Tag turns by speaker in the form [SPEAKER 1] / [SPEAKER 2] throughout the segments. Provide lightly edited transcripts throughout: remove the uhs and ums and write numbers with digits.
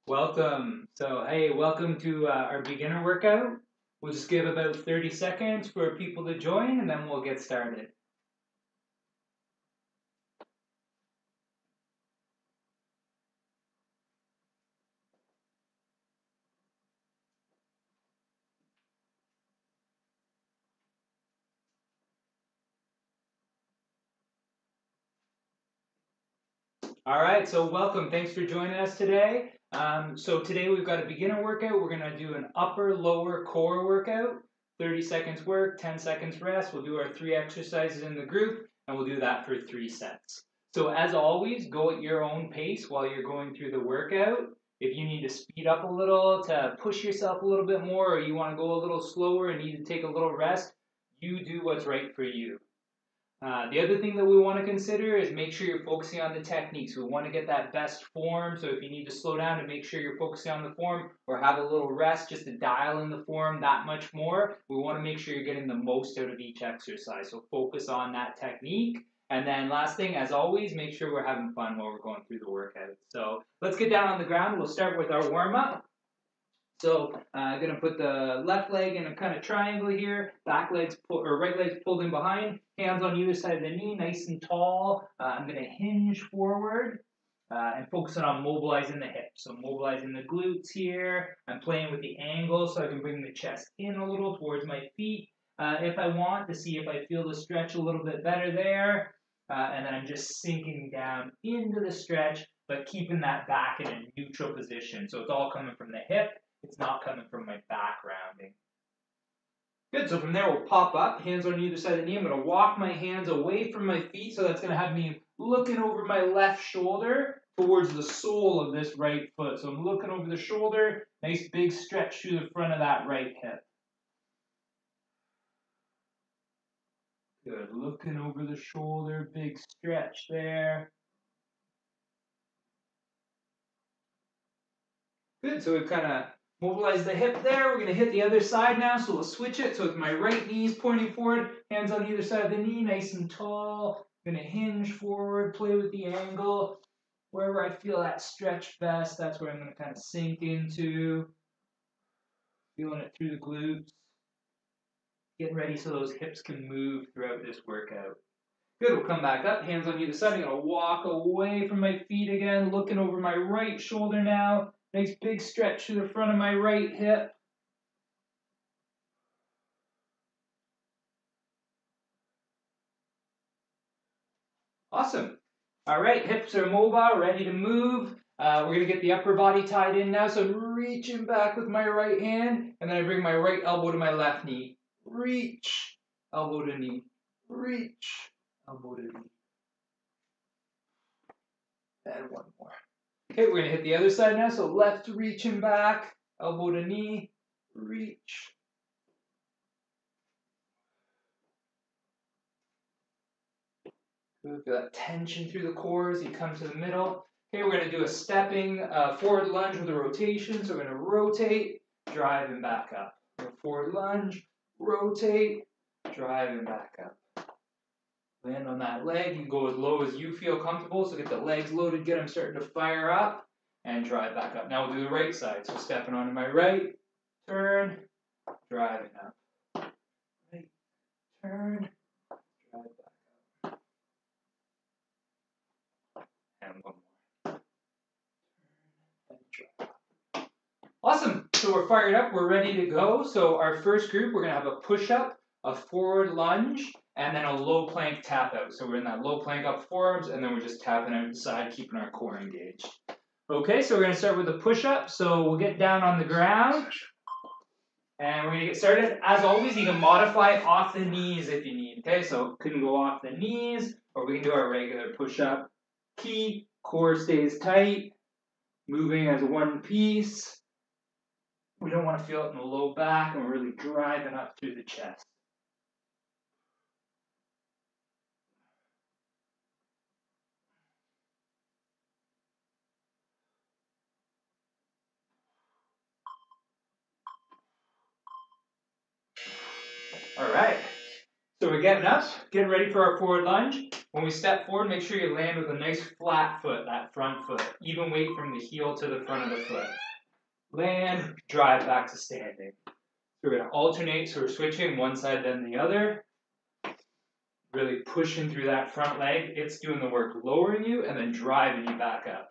[SPEAKER 1] Welcome. So, hey, welcome to our beginner workout. We'll just give about 30 seconds for people to join and then we'll get started. All right, so welcome. Thanks for joining us today. So today we've got a beginner workout. We're going to do an upper-lower core workout. 30 seconds work, 10 seconds rest. We'll do our 3 exercises in the group, and we'll do that for 3 sets. So as always, go at your own pace while you're going through the workout. If you need to speed up a little to push yourself a little bit more, or you want to go a little slower and need to take a little rest, you do what's right for you. The other thing that we want to consider is make sure you're focusing on the techniques. We want to get that best form, so if you need to slow down and make sure you're focusing on the form or have a little rest just to dial in the form that much more, we want to make sure you're getting the most out of each exercise. So focus on that technique. And then last thing, as always, make sure we're having fun while we're going through the workout. So let's get down on the ground. We'll start with our warm-up. So I'm going to put the left leg in a kind of triangle here, right leg's pulled in behind, hands on either side of the knee, nice and tall. I'm going to hinge forward and focusing on mobilizing the hips. So mobilizing the glutes here. I'm playing with the angle so I can bring the chest in a little towards my feet if I want to see if I feel the stretch a little bit better there. And then I'm just sinking down into the stretch, but keeping that back in a neutral position. So it's all coming from the hip. It's not coming from my back rounding. Good, so from there we'll pop up, hands on either side of the knee. I'm going to walk my hands away from my feet, so that's going to have me looking over my left shoulder towards the sole of this right foot. So I'm looking over the shoulder, nice big stretch through the front of that right hip. Good, looking over the shoulder, big stretch there. Good, so we've kind of mobilize the hip there. We're going to hit the other side now, so we'll switch it. So with my right knee's pointing forward, hands on either side of the knee, nice and tall. I'm going to hinge forward, play with the angle. Wherever I feel that stretch best, that's where I'm going to kind of sink into. Feeling it through the glutes. Getting ready so those hips can move throughout this workout. Good, we'll come back up, hands on either side. I'm going to walk away from my feet again, looking over my right shoulder now. Nice big stretch through the front of my right hip. Awesome. All right, hips are mobile, ready to move. We're going to get the upper body tied in now. So I'm reaching back with my right hand, and then I bring my right elbow to my left knee. Reach, elbow to knee. Reach, elbow to knee. And one more. Okay, we're going to hit the other side now. So left reaching back, elbow to knee, reach. Good, feel that tension through the core as you come to the middle. Okay, we're going to do a stepping forward lunge with a rotation. So we're going to rotate, drive, and back up. Forward lunge, rotate, drive, and back up. Land on that leg. You can go as low as you feel comfortable. So get the legs loaded, get them starting to fire up, and drive back up. Now we'll do the right side. So stepping onto my right, turn, driving up. Right, turn, drive back up. And one more. And drive up. Awesome. So we're fired up. We're ready to go. So our first group, we're going to have a push-up, a forward lunge, and then a low plank tap out. So we're in that low plank up forearms, and then we're just tapping out the side, keeping our core engaged. Okay, so we're going to start with a push-up. So we'll get down on the ground, and we're going to get started. As always, you can modify off the knees if you need. Okay, so couldn't go off the knees, or we can do our regular push-up. Key, core stays tight, moving as one piece. We don't want to feel it in the low back, and we're really driving up through the chest. All right, so we're getting up, getting ready for our forward lunge. When we step forward, make sure you land with a nice flat foot, that front foot. Even weight from the heel to the front of the foot. Land, drive back to standing. So we're going to alternate, so we're switching one side then the other. Really pushing through that front leg. It's doing the work, lowering you and then driving you back up.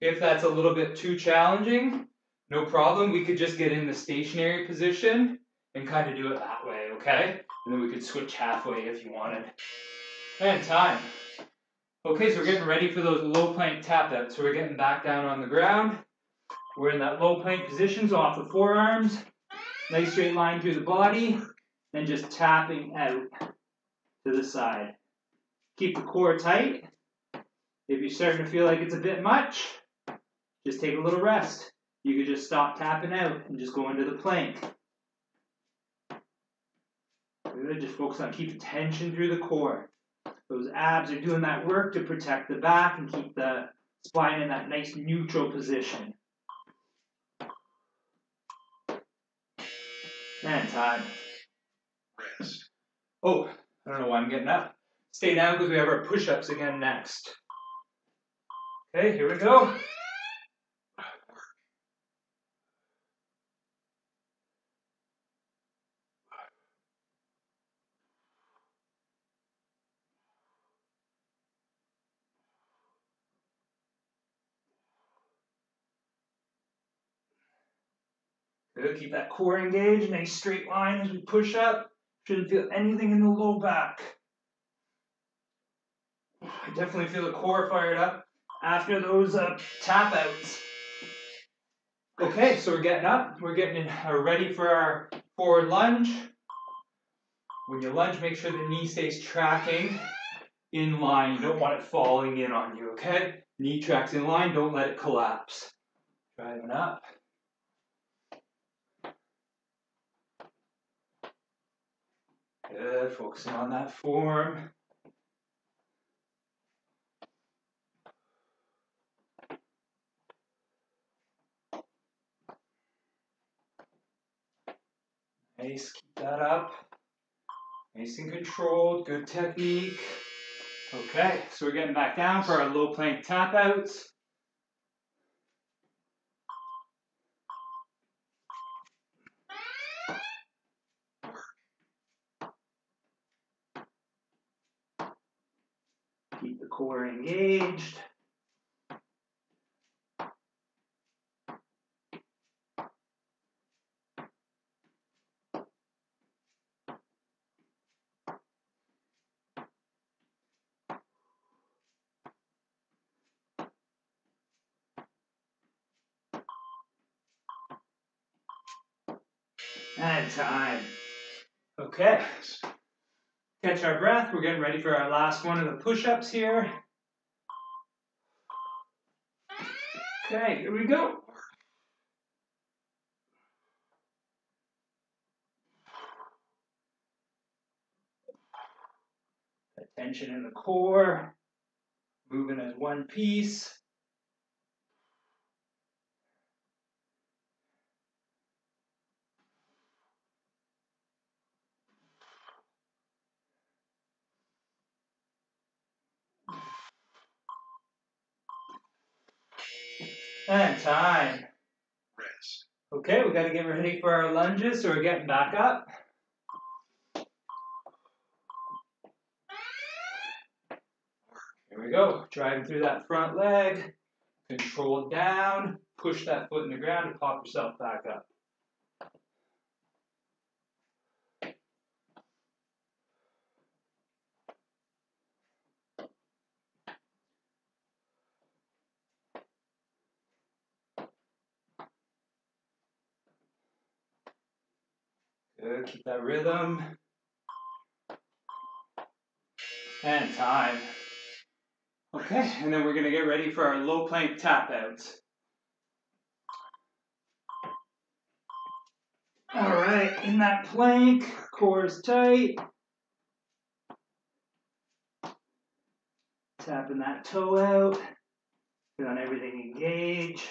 [SPEAKER 1] If that's a little bit too challenging, no problem. We could just get in the stationary position and kind of do it that way, okay? And then we could switch halfway if you wanted. And time. Okay, so we're getting ready for those low plank tap outs. So we're getting back down on the ground. We're in that low plank position, so off the forearms. Nice straight line through the body. And just tapping out to the side. Keep the core tight. If you're starting to feel like it's a bit much, just take a little rest. You could just stop tapping out and just go into the plank. Good, just focus on keeping tension through the core. Those abs are doing that work to protect the back and keep the spine in that nice neutral position. And time. Rest. Oh, I don't know why I'm getting up. Stay down because we have our push-ups again next. Okay, here we go. Good, keep that core engaged, nice straight line as we push up. Shouldn't feel anything in the low back. I definitely feel the core fired up after those tap outs. Okay, so we're getting up. We're getting ready for our forward lunge. When you lunge, make sure the knee stays tracking in line. You don't want it falling in on you, okay? Knee tracks in line, don't let it collapse. Driving up. Good, focusing on that form. Nice, keep that up. Nice and controlled, good technique. Okay, so we're getting back down for our low plank tap outs. Keep the core engaged. And time. Okay. Catch our breath. We're getting ready for our last one of the push-ups here. Okay, here we go. Tension in the core. Moving as one piece. And time. Rest. Okay, we got to get ready for our lunges, so we're getting back up. Here we go. Driving through that front leg. Control down. Push that foot in the ground to pop yourself back up. Good, keep that rhythm. And time. Okay, and then we're going to get ready for our low plank tap outs. All right, in that plank, core is tight. Tapping that toe out. Feeling everything engage.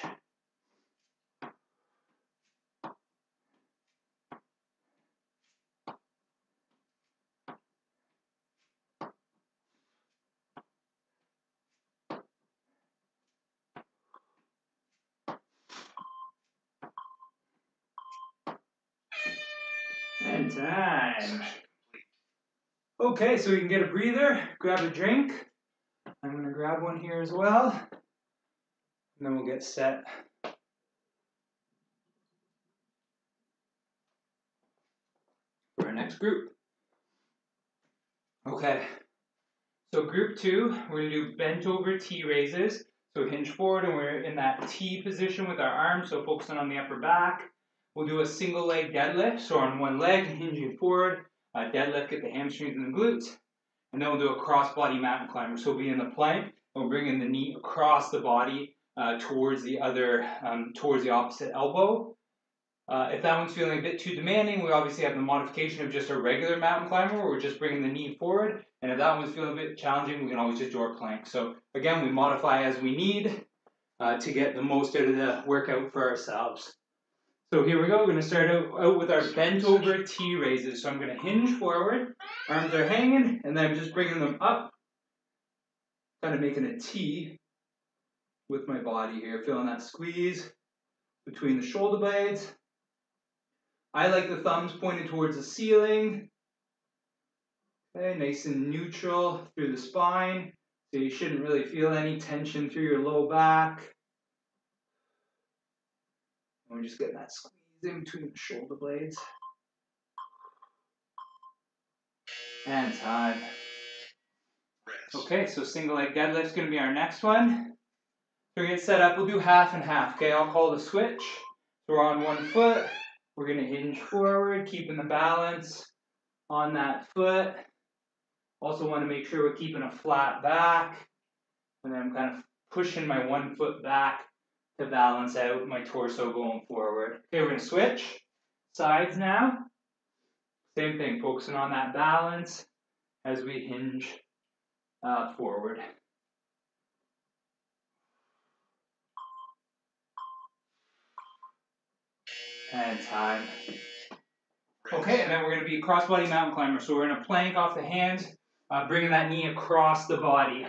[SPEAKER 1] And time. Okay, so you can get a breather, grab a drink. I'm going to grab one here as well. And then we'll get set. For our next group. Okay. So group 2, we're going to do bent over T raises. So hinge forward and we're in that T position with our arms, so focusing on the upper back. We'll do a single leg deadlift, so on one leg, hinging forward, deadlift, get the hamstrings and the glutes. And then we'll do a crossbody mountain climber. So we'll be in the plank, and we'll bring in the knee across the body towards the opposite elbow. If that one's feeling a bit too demanding, we obviously have the modification of just a regular mountain climber where we're just bringing the knee forward. And if that one's feeling a bit challenging, we can always just do our plank. So again, we modify as we need to get the most out of the workout for ourselves. So here we go. We're going to start out with our bent over T raises. So I'm going to hinge forward, arms are hanging, and then I'm just bringing them up, kind of making a T with my body here, feeling that squeeze between the shoulder blades. I like the thumbs pointed towards the ceiling. Okay, nice and neutral through the spine. So you shouldn't really feel any tension through your low back. And we're just getting that squeeze in between the shoulder blades. And time. Okay, so single leg deadlift's going to be our next one. So we're going to get set up. We'll do half and half. Okay, I'll call the switch. So we're on one foot. We're going to hinge forward, keeping the balance on that foot. Also want to make sure we're keeping a flat back. And then I'm kind of pushing my one foot back to balance out my torso going forward. Okay, we're going to switch sides now. Same thing, focusing on that balance as we hinge forward. And time. Okay, and then we're going to be crossbody mountain climber. So we're in a plank off the hands, bringing that knee across the body.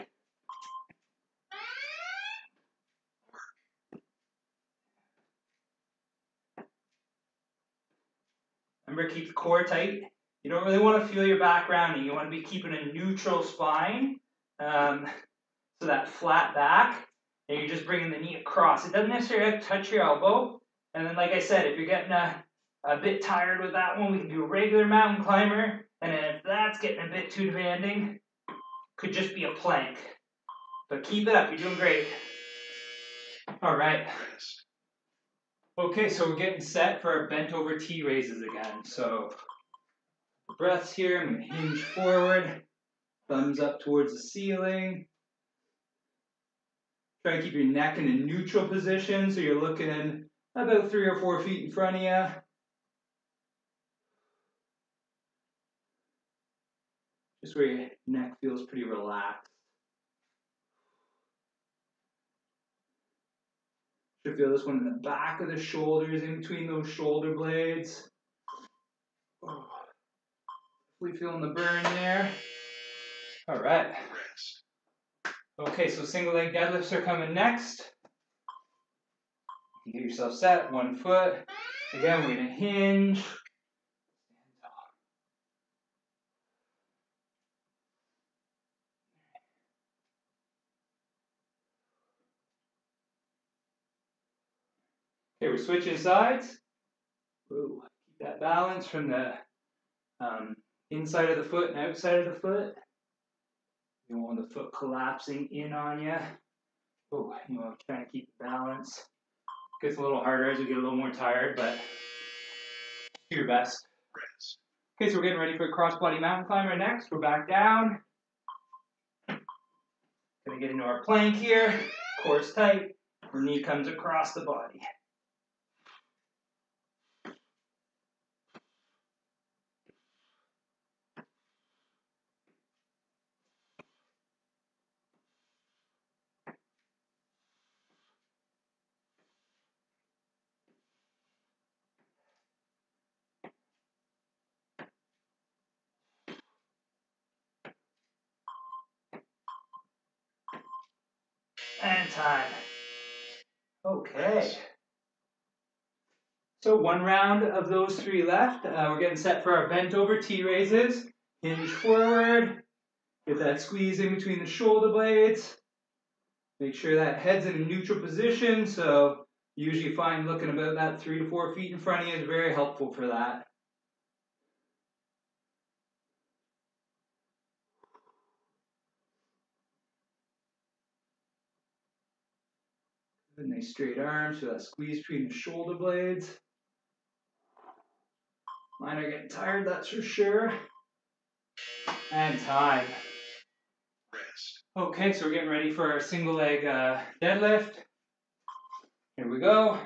[SPEAKER 1] Remember, keep the core tight. You don't really want to feel your back rounding. You want to be keeping a neutral spine, so that flat back, and you're just bringing the knee across. It doesn't necessarily have to touch your elbow. And then, like I said, if you're getting a bit tired with that one, we can do a regular mountain climber. And then if that's getting a bit too demanding, could just be a plank. But keep it up, you're doing great. All right. Okay, so we're getting set for our bent over T raises again. So breaths here, I'm going to hinge forward, thumbs up towards the ceiling. Try to keep your neck in a neutral position so you're looking about 3 or 4 feet in front of you. Just where your neck feels pretty relaxed. Should feel this one in the back of the shoulders, in between those shoulder blades. Oh. Hopefully feeling the burn there. All right. Okay, so single leg deadlifts are coming next. You get yourself set, one foot. Again, we're gonna hinge. Okay, we're switching sides. Ooh, keep that balance from the inside of the foot and outside of the foot. You don't want the foot collapsing in on you. Oh, you want to try and keep the balance. Gets a little harder as we get a little more tired, but do your best. Okay, so we're getting ready for a crossbody mountain climber next. We're back down. Gonna get into our plank here. Core's tight. Our knee comes across the body. And time. Okay. So So 1 round of those 3 left. We're getting set for our bent over T raises. Hinge forward. Get that squeeze in between the shoulder blades. Make sure that head's in a neutral position. So usually find looking about that 3 to 4 feet in front of you is very helpful for that. Nice straight arms, so that squeeze between the shoulder blades. Mine are getting tired, that's for sure. And time. Rest. Okay, so we're getting ready for our single leg deadlift. Here we go.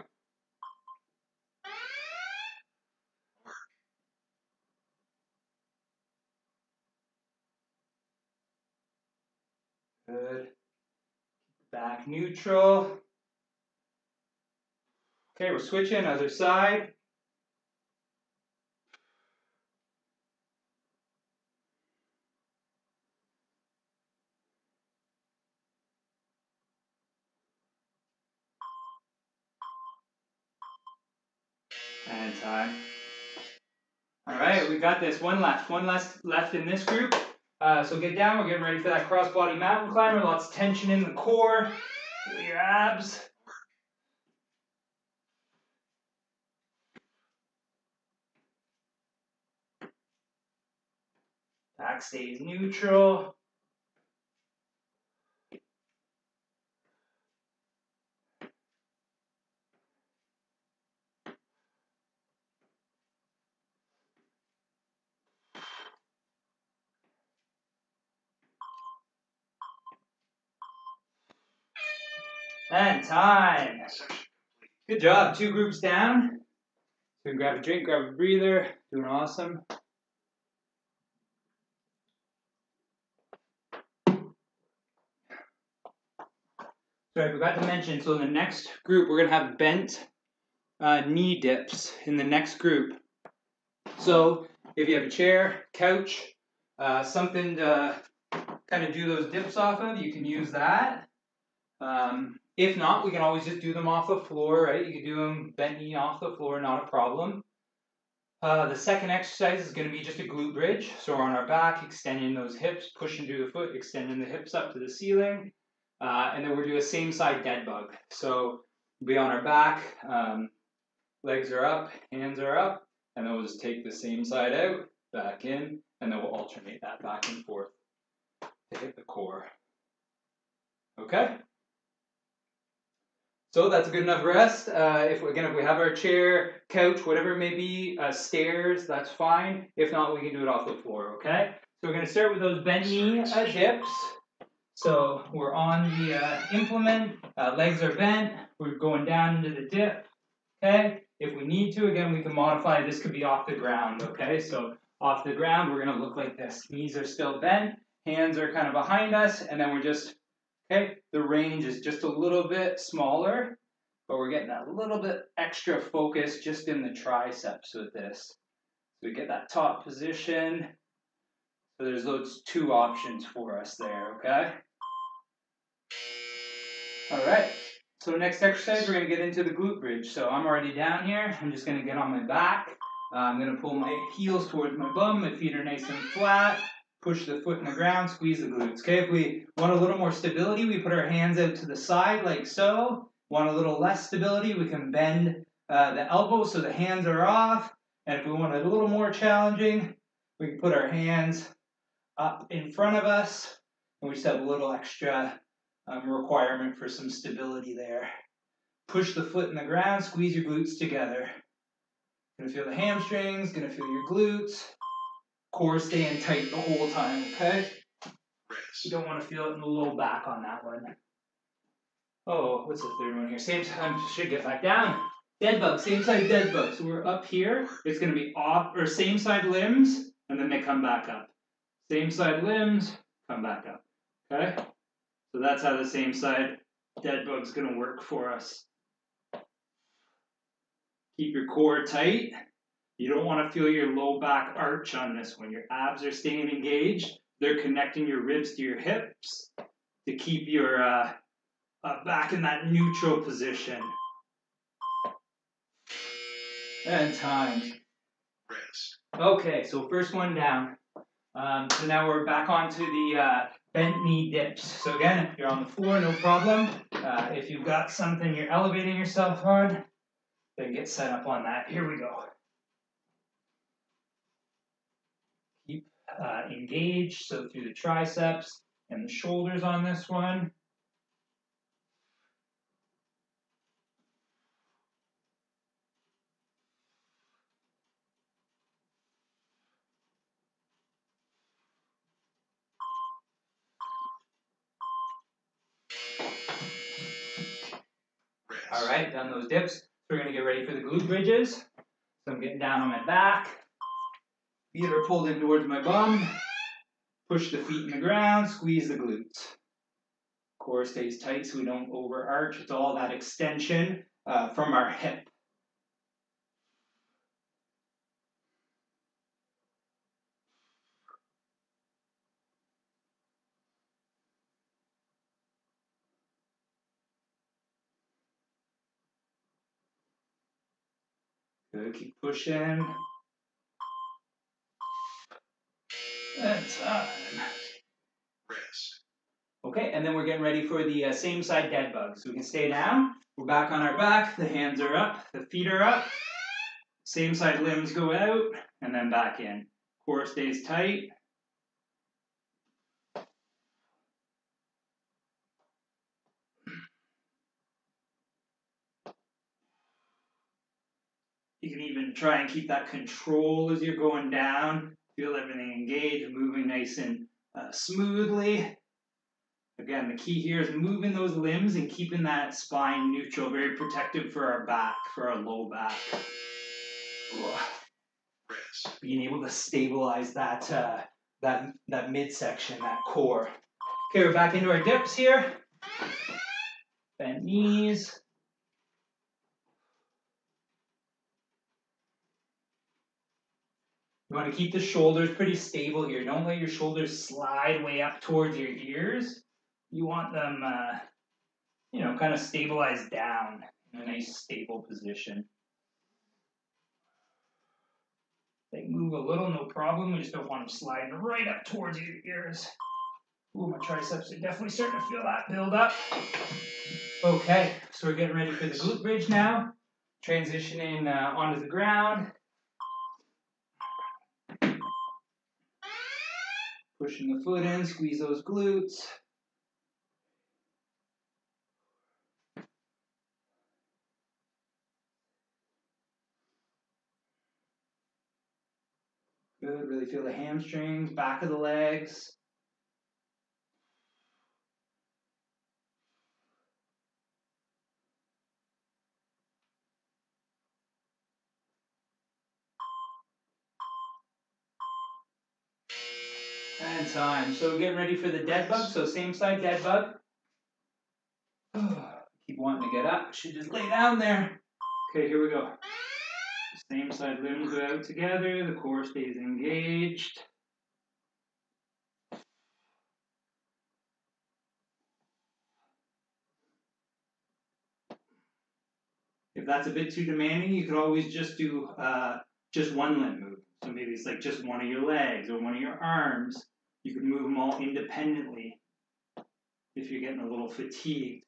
[SPEAKER 1] Good. Back neutral. Okay, we're switching, other side. And time. All right, we got this. One left in this group. So get down, we're getting ready for that crossbody mountain climber. Lots of tension in the core, feel your abs. Back stays neutral. And time. Good job. 2 groups down. So grab a drink, grab a breather. Doing awesome. So I forgot to mention, so in the next group, we're going to have bent knee dips in the next group. So if you have a chair, couch, something to kind of do those dips off of, you can use that. If not, we can always just do them off the floor, right? You can do them bent knee off the floor, not a problem. The second exercise is going to be just a glute bridge. So we're on our back, extending those hips, pushing through the foot, extending the hips up to the ceiling. And then we'll do a same side dead bug. So we'll be on our back, legs are up, hands are up, and then we'll just take the same side out, back in, and then we'll alternate that back and forth to hit the core. Okay? So that's a good enough rest. If we have our chair, couch, whatever it may be, stairs, that's fine. If not, we can do it off the floor, okay? So we're going to start with those bent knee dips. So we're on the implement, legs are bent, we're going down into the dip, okay? If we need to, again, we can modify, this could be off the ground, okay? So off the ground, we're going to look like this. Knees are still bent, hands are kind of behind us, and then we're just, okay, the range is just a little bit smaller, but we're getting a little bit extra focus just in the triceps with this. So we get that top position. So there's those 2 options for us there, okay? All right, so next exercise, we're gonna get into the glute bridge. So I'm already down here. I'm just gonna get on my back. I'm gonna pull my heels towards my bum. My feet are nice and flat. Push the foot in the ground, squeeze the glutes. Okay, if we want a little more stability, we put our hands out to the side like so. Want a little less stability, we can bend the elbows so the hands are off. And if we want it a little more challenging, we can put our hands up in front of us. And we just have a little extra requirement for some stability there. Push the foot in the ground, squeeze your glutes together. Gonna feel the hamstrings, gonna feel your glutes. Core staying tight the whole time, okay? You don't want to feel it in the low back on that one. Oh, what's the third one here? Same time, should get back down. Dead bug, same side dead bug. So we're up here. It's going to be off, or same side limbs, and then they come back up. Same side limbs, come back up. Okay? So that's how the same side dead bug's going to work for us. Keep your core tight. You don't want to feel your low back arch on this one. Your abs are staying engaged. They're connecting your ribs to your hips to keep your back in that neutral position. And time. Okay, so first one down. So now we're back onto the bent knee dips. So again, if you're on the floor, no problem. If you've got something you're elevating yourself on, then get set up on that. Here we go. Keep engaged, so through the triceps and the shoulders on this one. All right, done those dips. We're going to get ready for the glute bridges. So I'm getting down on my back. Feet are pulled in towards my bum. Push the feet in the ground, squeeze the glutes. Core stays tight so we don't overarch. It's all that extension from our hip. Good, keep pushing. And time. Rest. Okay, and then we're getting ready for the same side dead bug. So we can stay down. We're back on our back. The hands are up. The feet are up. Same side limbs go out and then back in. Core stays tight. You can even try and keep that control as you're going down. Feel everything engaged, moving nice and smoothly. Again, the key here is moving those limbs and keeping that spine neutral, very protective for our back, for our low back. Being able to stabilize that that midsection, that core. Okay, we're back into our dips here. Bent knees. You want to keep the shoulders pretty stable here. Don't let your shoulders slide way up towards your ears. You want them, kind of stabilized down in a nice stable position. They move a little, no problem. We just don't want them sliding right up towards your ears. Ooh, my triceps are definitely starting to feel that build up. Okay, so we're getting ready for the glute bridge now. Transitioning onto the ground. Pushing the foot in, squeeze those glutes. Good, really feel the hamstrings, back of the legs. And time. So getting ready for the dead bug. So same side dead bug. Keep wanting to get up. Should just lay down there. Okay, here we go. Same side limbs go out together. The core stays engaged. If that's a bit too demanding, you could always just do just one limb move. So maybe it's like just one of your legs or one of your arms. You can move them all independently if you're getting a little fatigued.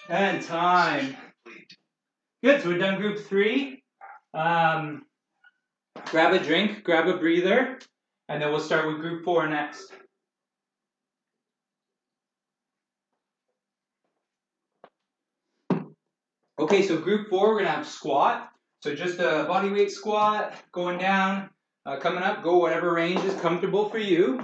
[SPEAKER 1] And time. Good, so we're done group 3. Grab a drink, grab a breather, and then we'll start with group 4 next. Okay, so group 4, we're going to have squat. So just a body weight squat, going down, coming up, go whatever range is comfortable for you.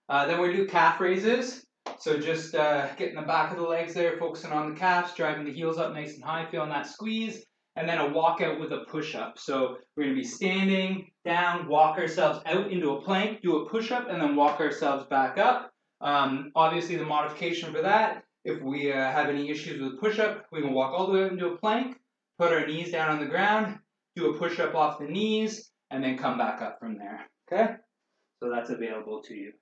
[SPEAKER 1] Then we're going to do calf raises. So just getting the back of the legs there, focusing on the calves, driving the heels up nice and high, feeling that squeeze. And then a walkout with a push-up. So we're going to be standing down, walk ourselves out into a plank, do a push-up, and then walk ourselves back up. Obviously, the modification for that, if we have any issues with push-up, we can walk all the way up into a plank, put our knees down on the ground, do a push-up off the knees, and then come back up from there. Okay? So that's available to you.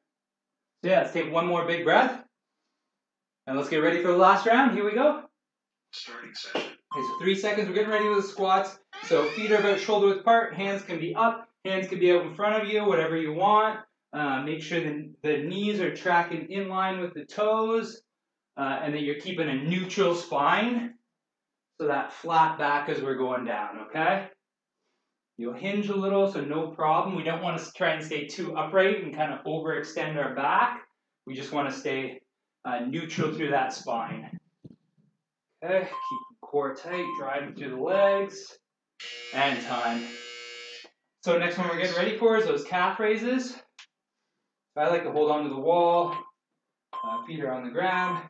[SPEAKER 1] So yeah, let's take one more big breath. And let's get ready for the last round. Here we go.
[SPEAKER 2] Starting session.
[SPEAKER 1] Okay, so 3 seconds. We're getting ready with the squats. So feet are about shoulder width apart. Hands can be up. Hands can be out in front of you, whatever you want. Make sure the knees are tracking in line with the toes. And that you're keeping a neutral spine. So that flat back as we're going down, okay? You'll hinge a little, so no problem. We don't want to try and stay too upright and kind of overextend our back. We just want to stay neutral through that spine. Okay, keep the core tight, driving through the legs, and time. So next one we're getting ready for is those calf raises. I like to hold onto the wall, feet are on the ground,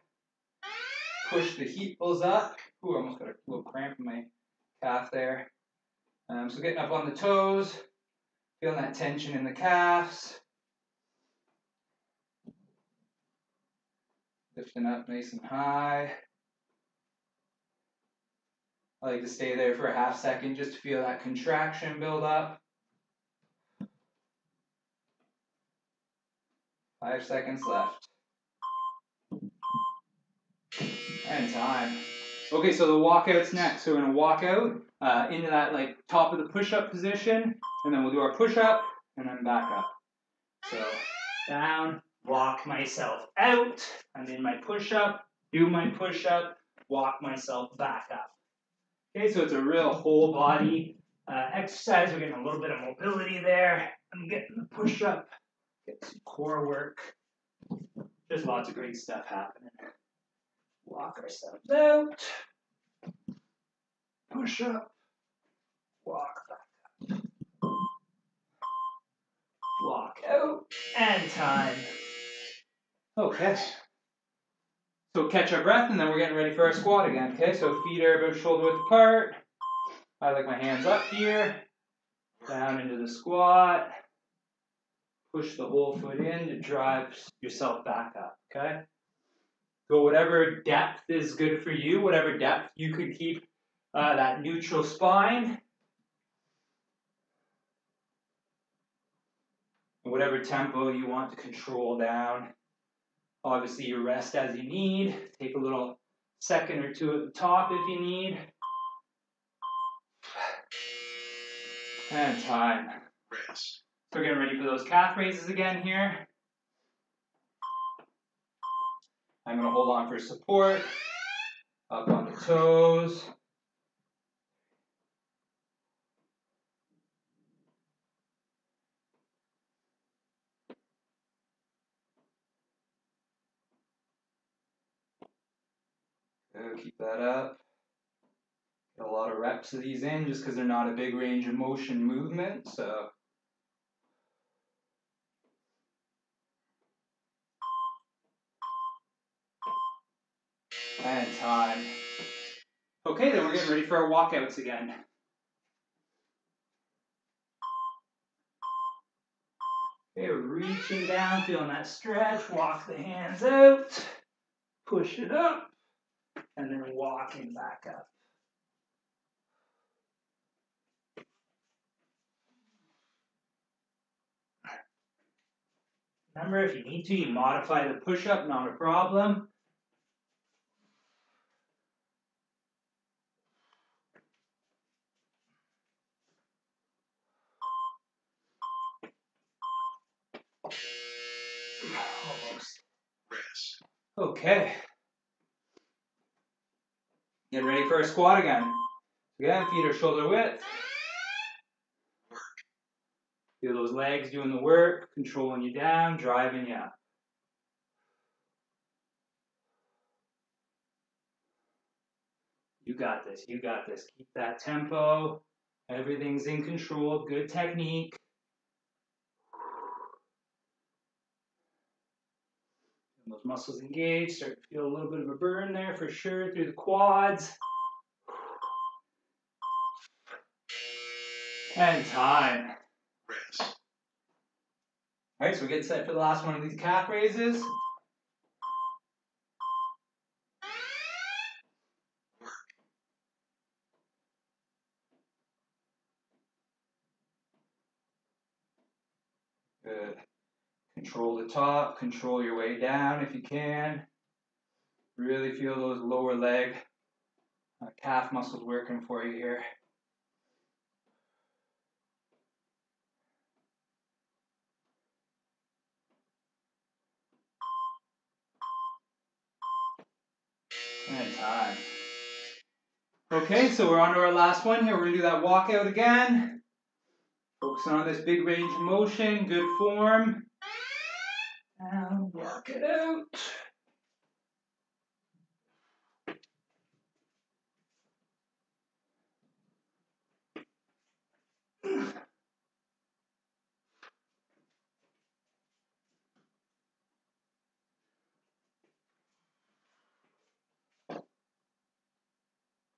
[SPEAKER 1] push the heels up. Ooh, I almost got a little cramp in my calf there. So getting up on the toes, feeling that tension in the calves. Lifting up nice and high. I like to stay there for a half second just to feel that contraction build up. 5 seconds left. And time. Okay, so the walkout's next. So we're gonna walk out into that like top of the push-up position, and then we'll do our push-up, and then back up. So down, walk myself out. I'm in my push-up, do my push-up, walk myself back up. Okay, so it's a real whole body exercise. We're getting a little bit of mobility there. I'm getting the push-up, get some core work. There's lots of great stuff happening. Walk ourselves out. Push up. Walk back up. Walk out. And time. Okay. So catch our breath, and then we're getting ready for our squat again. Okay, so feet are about shoulder width apart. I like my hands up here. Down into the squat. Push the whole foot in to drive yourself back up. Okay. Go whatever depth is good for you, whatever depth you could keep that neutral spine. Whatever tempo you want to control down. Obviously, you rest as you need. Take a little second or two at the top if you need. And time.
[SPEAKER 2] Rest.
[SPEAKER 1] So we're getting ready for those calf raises again here. I'm going to hold on for support. Up on the toes. Good, keep that up. Get a lot of reps of these in just because they're not a big range of motion movement. So. And time. Okay, then we're getting ready for our walkouts again. Okay, we're reaching down, feeling that stretch. Walk the hands out. Push it up. And then walking back up. Remember, if you need to, you modify the push-up, not a problem. Almost.
[SPEAKER 2] Rest.
[SPEAKER 1] Okay. Get ready for a squat again. Again, feet are shoulder width.
[SPEAKER 2] Work.
[SPEAKER 1] Feel those legs doing the work, controlling you down, driving you up. You got this, you got this. Keep that tempo. Everything's in control, good technique. And those muscles engaged, start to feel a little bit of a burn there for sure through the quads. And time.
[SPEAKER 2] Rest.
[SPEAKER 1] All right, so we're getting set for the last one of these calf raises.
[SPEAKER 2] Work.
[SPEAKER 1] Good. Control the top, control your way down if you can. Really feel those lower leg calf muscles working for you here. And time. Okay, so we're on to our last one here. We're going to do that walkout again. Focusing on this big range of motion, good form. And walk it out.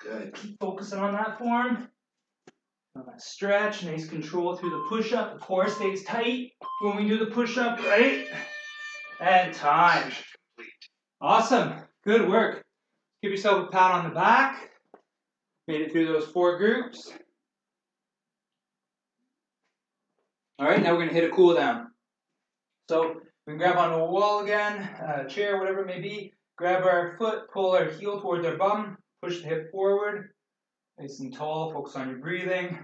[SPEAKER 1] Good. Keep focusing on that form. On that stretch, nice control through the push-up. The core stays tight when we do the push-up, right? And time. Awesome. Good work. Give yourself a pat on the back. Made it through those 4 groups. All right, now we're going to hit a cool down. So we can grab onto a wall again, a chair, whatever it may be. Grab our foot, pull our heel towards our bum, push the hip forward. Nice and tall, focus on your breathing.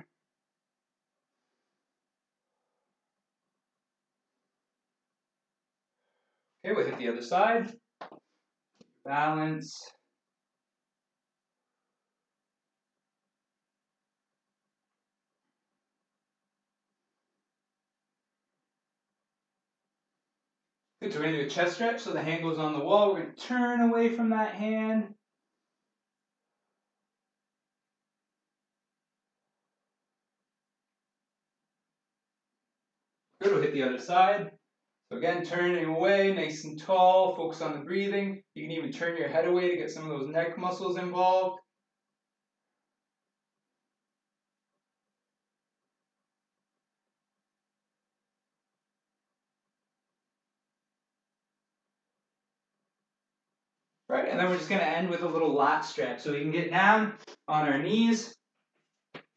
[SPEAKER 1] Okay, we'll hit the other side. Balance. Good, so we're going to do a chest stretch, so the hand goes on the wall. We're going to turn away from that hand. Good, we'll hit the other side. So again, turning away, nice and tall, focus on the breathing. You can even turn your head away to get some of those neck muscles involved. Right, and then we're just going to end with a little lat stretch. So we can get down on our knees.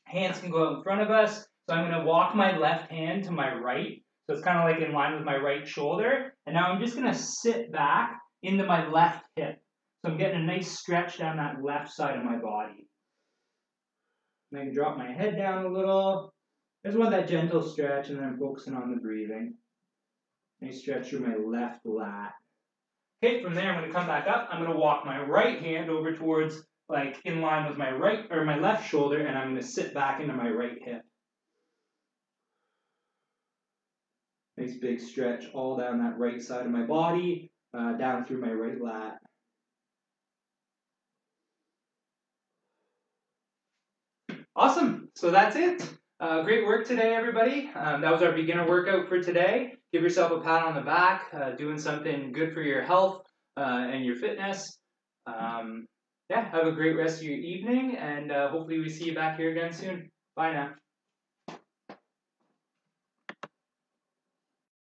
[SPEAKER 1] Hands can go out in front of us. So I'm going to walk my left hand to my right. So it's kind of like in line with my right shoulder. And now I'm just going to sit back into my left hip. So I'm getting a nice stretch down that left side of my body. And I can drop my head down a little. I just want that gentle stretch, and then I'm focusing on the breathing. Nice stretch through my left lat. Okay, from there I'm going to come back up. I'm going to walk my right hand over towards, like, in line with my right or my left shoulder, and I'm going to sit back into my right hip. Nice big stretch all down that right side of my body, down through my right lat. Awesome. So that's it. Great work today, everybody. That was our beginner workout for today. Give yourself a pat on the back, doing something good for your health and your fitness. Yeah, have a great rest of your evening, and hopefully we see you back here again soon. Bye now.